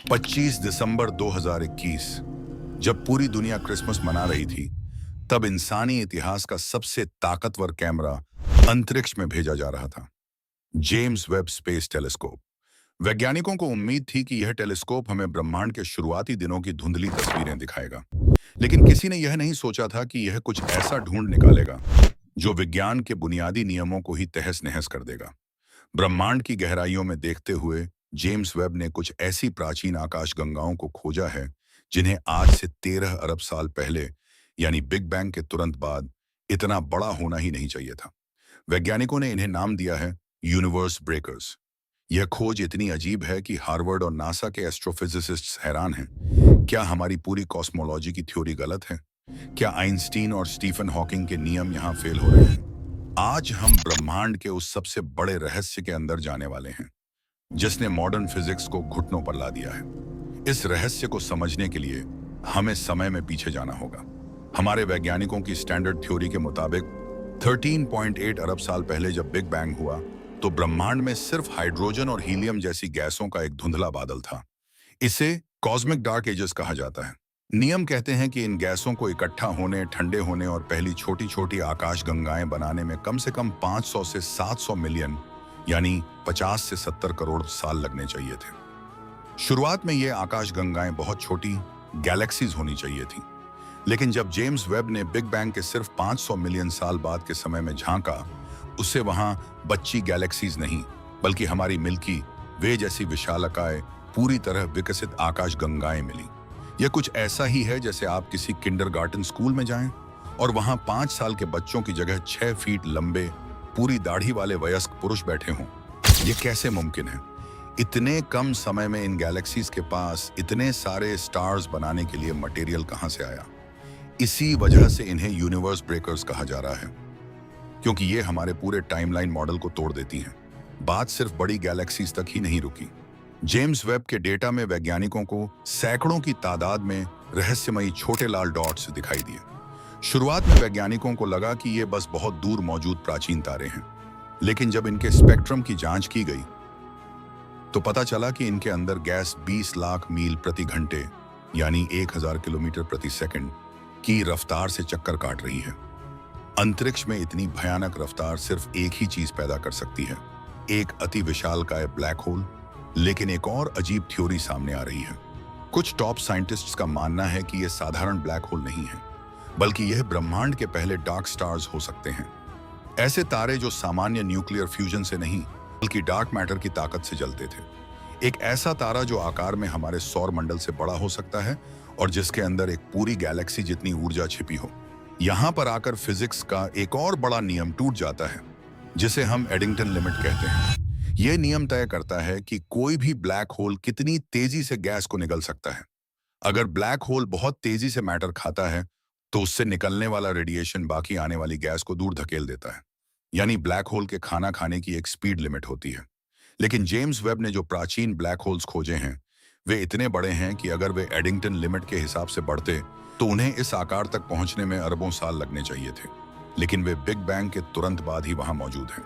25 दिसंबर 2021, जब पूरी दुनिया क्रिसमस मना रही थी, तब इंसानी इतिहास का सबसे ताकतवर कैमरा अंतरिक्ष में भेजा जा रहा था। James Webb space telescope. वैज्ञानिकों को उम्मीद थी कि यह टेलीस्कोप हमें ब्रह्मांड के शुरुआती दिनों की धुंधली तस्वीरें दिखाएगा। लेकिन किसी ने यह नहीं सोचा था कि यह कुछ ऐसा ढूंढ निकालेगा जो विज्ञान के बुनियादी नियमों को ही तहस नहस कर देगा। ब्रह्मांड की गहराइयों में देखते हुए जेम्स वेब ने कुछ ऐसी प्राचीन आकाशगंगाओं को खोजा है जिन्हें आज से 13 अरब साल पहले, यानी बिग बैंग के तुरंत बाद, इतना बड़ा होना ही नहीं चाहिए था। वैज्ञानिकों ने इन्हें नाम दिया है यूनिवर्स ब्रेकर्स। यह खोज इतनी अजीब है कि हार्वर्ड और नासा के एस्ट्रोफिजिसिस्ट्स हैरान हैं। क्या हमारी पूरी कॉस्मोलॉजी की थ्योरी गलत है? क्या आइंस्टीन और स्टीफन हॉकिंग के नियम यहाँ फेल हो रहे हैं? आज हम ब्रह्मांड के उस सबसे बड़े रहस्य के अंदर जाने वाले हैं जिसने मॉडर्न फिजिक्स को घुटनों पर ला दिया है। इस रहस्य को समझने के लिए हमें समय में पीछे जाना होगा। हमारे वैज्ञानिकों की स्टैंडर्ड थ्योरी के मुताबिक 13.8 अरब साल पहले जब बिग बैंग हुआ तो ब्रह्मांड में सिर्फ हाइड्रोजन और हीलियम जैसी गैसों का एक धुंधला बादल था। इसे कॉस्मिक डार्क एजेस कहा जाता है। नियम कहते हैं कि इन गैसों को इकट्ठा होने, ठंडे होने और पहली छोटी छोटी आकाश गंगाएं बनाने में कम से कम 500 से 700 मिलियन, यानी 50 से 70 करोड़ साल लगने चाहिए थे। शुरुआत में ये आकाश गंगाएं बहुत छोटी गैलेक्सीज होनी चाहिए थी। लेकिन जब जेम्स वेब ने बिग बैंग के सिर्फ 500 मिलियन साल बाद के समय में झांका, उसे वहां बच्ची गैलेक्सीज नहीं बल्कि हमारी मिल्की वे जैसी विशालकाय पूरी तरह विकसित आकाश गंगाएं मिली। यह कुछ ऐसा ही है जैसे आप किसी किंडरगार्टन स्कूल में जाएं और वहां 5 साल के बच्चों की जगह 6 फीट लंबे पूरी दाढ़ी वाले वयस्क पुरुष बैठे हों। यह कैसे मुमकिन है? इतने कम समय में इन गैलेक्सीज के पास इतने सारे स्टार्स बनाने के लिए मटेरियल कहां से आया? इसी वजह से इन्हें यूनिवर्स ब्रेकर्स कहा जा रहा है, क्योंकि ये हमारे पूरे टाइमलाइन मॉडल को तोड़ देती हैं। बात सिर्फ बड़ी गैलेक्सीज तक ही नहीं रुकी। जेम्स वेब के डेटा में वैज्ञानिकों को सैकड़ों की तादाद में रहस्यमयी छोटे लाल डॉट्स दिखाई दिए। शुरुआत में वैज्ञानिकों को लगा कि ये बस बहुत दूर मौजूद प्राचीन तारे हैं, लेकिन जब इनके स्पेक्ट्रम की जांच की गई तो पता चला कि इनके अंदर गैस 20 लाख मील प्रति घंटे, यानी 1000 किलोमीटर प्रति सेकंड की रफ्तार से चक्कर काट रही है। अंतरिक्ष में इतनी भयानक रफ्तार सिर्फ एक ही चीज पैदा कर सकती है, एक अति विशालकाय ब्लैक होल। लेकिन एक और अजीब थ्योरी सामने आ रही है। कुछ टॉप साइंटिस्ट्स का मानना है कि यह साधारण ब्लैक होल नहीं है, बल्कि यह ब्रह्मांड के पहले डार्क स्टार्स हो सकते हैं। ऐसे तारे जो सामान्य न्यूक्लियर फ्यूजन से नहीं बल्कि डार्क मैटर की ताकत से जलते थे। एक ऐसा तारा जो आकार में हमारे सौर मंडल से बड़ा हो सकता है और जिसके अंदर एक पूरी गैलेक्सी जितनी ऊर्जा छिपी हो। यहां पर आकर फिजिक्स का एक और बड़ा नियम टूट जाता है, जिसे हम एडिंगटन लिमिट कहते हैं। यह नियम तय करता है कि कोई भी ब्लैक होल कितनी तेजी से गैस को निगल सकता है। अगर ब्लैक होल बहुत तेजी से मैटर खाता है तो उससे निकलने वाला रेडिएशन बाकी आने वाली गैस को दूर धकेल देता है। यानी ब्लैक होल के खाना खाने की एक स्पीड लिमिट होती है। लेकिन जेम्स वेब ने जो प्राचीन ब्लैक होल्स खोजे हैं वे इतने बड़े हैं कि अगर वे एडिंगटन लिमिट के हिसाब से बढ़ते तो उन्हें इस आकार तक पहुंचने में अरबों साल लगने चाहिए थे। लेकिन वे बिग बैंग के तुरंत बाद ही वहां मौजूद हैं।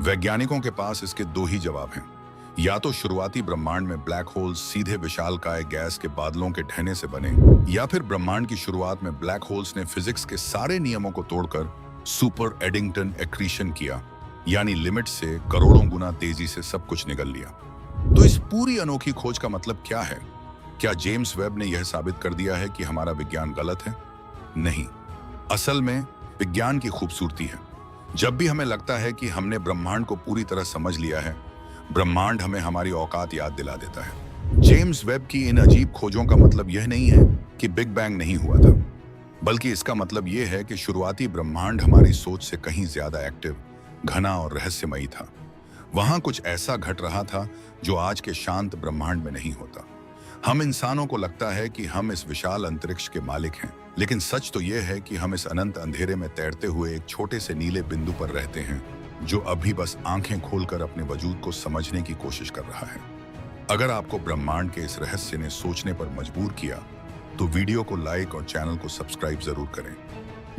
वैज्ञानिकों के पास इसके दो ही जवाब हैं। या तो शुरुआती ब्रह्मांड में ब्लैक होल्स सीधे विशालकाय गैस के बादलों के ढहने से बने, या फिर ब्रह्मांड की शुरुआत में ब्लैक होल्स ने फिजिक्स के सारे नियमों को तोड़कर सुपर एडिंगटन एक्रीशन किया, यानी लिमिट से करोड़ों गुना तेजी से सब कुछ निगल लिया। तो इस पूरी अनोखी खोज का मतलब क्या है? क्या जेम्स वेब ने यह साबित कर दिया है कि हमारा विज्ञान गलत है? नहीं। असल में विज्ञान की खूबसूरती है, जब भी हमें लगता है कि हमने ब्रह्मांड को पूरी तरह समझ लिया है, ब्रह्मांड हमें हमारी औकात याद दिला देता है। जेम्स वेब की इन अजीब खोजों का मतलब यह नहीं है कि बिग बैंग नहीं हुआ था, बल्कि इसका मतलब यह है कि शुरुआती ब्रह्मांड हमारी सोच से कहीं ज्यादा एक्टिव, घना और रहस्यमयी था। वहां कुछ ऐसा घट रहा था जो आज के शांत ब्रह्मांड में नहीं होता। हम इंसानों को लगता है कि हम इस विशाल अंतरिक्ष के मालिक हैं, लेकिन सच तो यह है कि हम इस अनंत अंधेरे में तैरते हुए एक छोटे से नीले बिंदु पर रहते हैं जो अभी बस आंखें खोलकर अपने वजूद को समझने की कोशिश कर रहा है। अगर आपको ब्रह्मांड के इस रहस्य ने सोचने पर मजबूर किया तो वीडियो को लाइक और चैनल को सब्सक्राइब जरूर करें।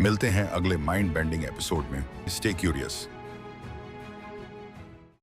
मिलते हैं अगले माइंड बेंडिंग एपिसोड में। Stay curious.